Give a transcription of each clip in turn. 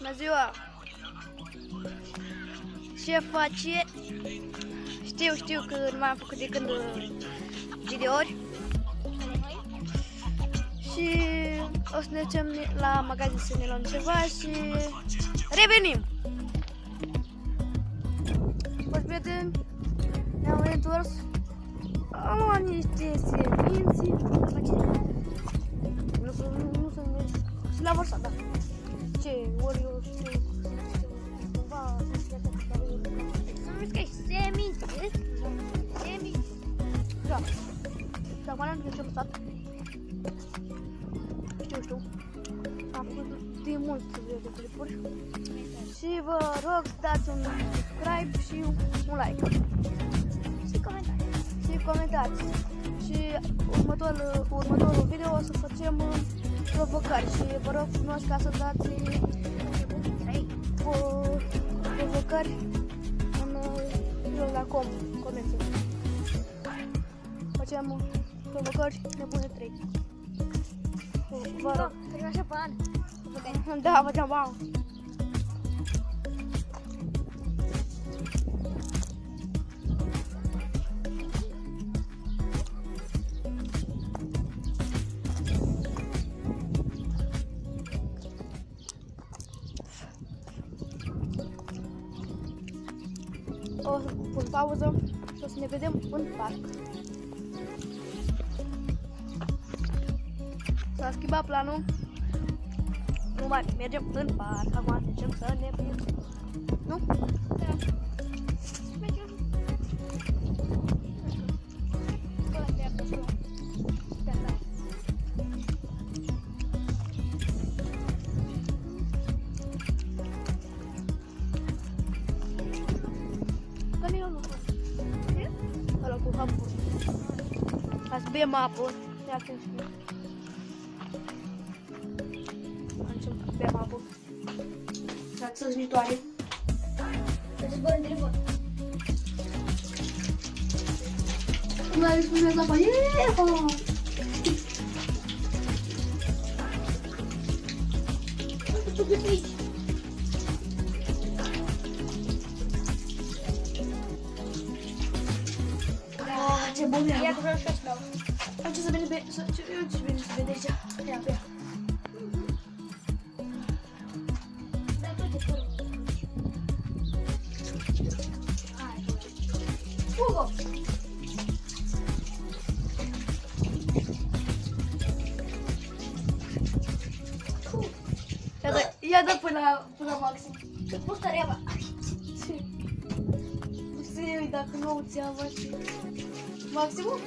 Bună ziua! Ce face? Știu că nu mai am făcut de când videouri. Și o să ne ducem la magazin să ne luăm ceva și revenim! Băi, prieteni, ne-am reîntors. Am luat niște semințe. Nu să mergi și la vărsa, da. Ce? Ori eu știu cumva să nu că e semințe, vezi? Semințe. Da. Și acum am ce-am stat. Știu. Am făcut de mult de clipuri. Și vă rog să dați un subscribe și un like. Și comentați. Și următorul video o să facem provocări și vă rog frumos ca să dați provocări la comentul. Facem provocări nebune 3. Vă rog. Facem așa bani. Da, facem bani. O să pun pauză și o să ne vedem în parc. S-a schimbat planul. Nu mai mergem în parc. Acum mergem să ne vedem. Nu? Da. Mergem. Ăla cu hapul. Ca să bem apă. Ia atent. Încep să bem apă. Ca țâșnitoare. Să te zbori în telefon. Nu ai spus la bani. Tu găsiți. Ce bun e. Ia că vreau și eu să beau. Am ce să bine să vede aici. Ia. Da, toate fără. Hugo! Ia dă până maxim. Să pus tăreaba. Nu știu dacă nu ți-a și maximul?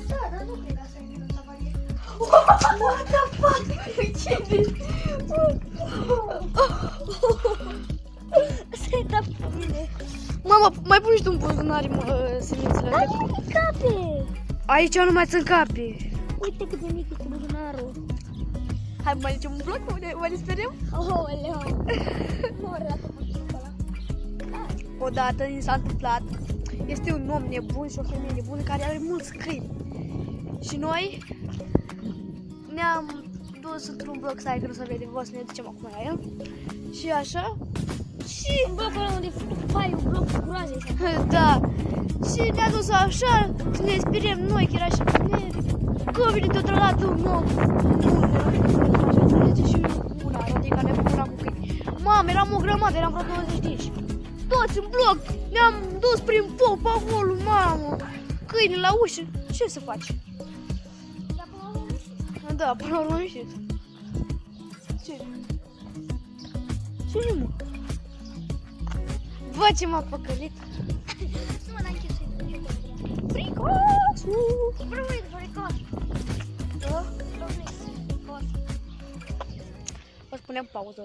Da, dar nu cred că asta e o savarie. What the fuck? Ce? Asta e tapine. Mama, mai pune și tu în buzunar semințele. Ai cape! Aici nu mai țin capi. Uite cât de mic este buzunarul. Hai, mai ducem un vlog? Mai ne sperăm? Aoleu! Nu arată pe ăla. Odată ni s-a întâmplat. Este un om nebun și o femeie nebună care are mulți câini. Și noi ne-am dus într-un bloc, stai că nu se vede, o să ne ducem acum la el. Și așa. Și Un bloc ăla unde fai un bloc cu groaze. da. Și ne-a dus așa și ne speriem noi, că era așa întuneric. Că vine deodată un om. Și una, adică ne bucuram cu câini. Mamă, eram o grămadă, eram vreo 20 de aici. Toți în bloc, ne-am dus prin pop acolo, mamă. Câine la ușă, ce să faci? Dar până la urmă nu știu. Da, până la urmă nu știu. Ce? Ce mă? Bă, ce m-a păcălit. Nu mă, n-am chef să-i dau. Fricosul! Vrăuit, fricos. Da? Vrăuit. O să punem pauză.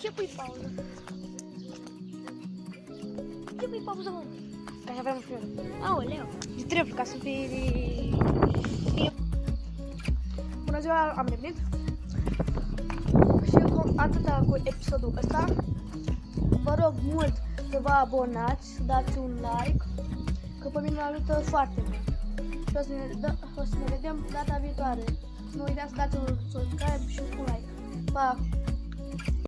Ce pui pauză? Ce pui pauză, mă? Ca să avem un film. Aoleu. De drept, ca să fie... Bună ziua, am revenit. Și atâta cu episodul ăsta. Vă rog mult să vă abonați, să dați un like, că pe mine mă ajută foarte mult. Și o să ne vedem data viitoare. Nu uitați să dați un subscribe și un like. Pa!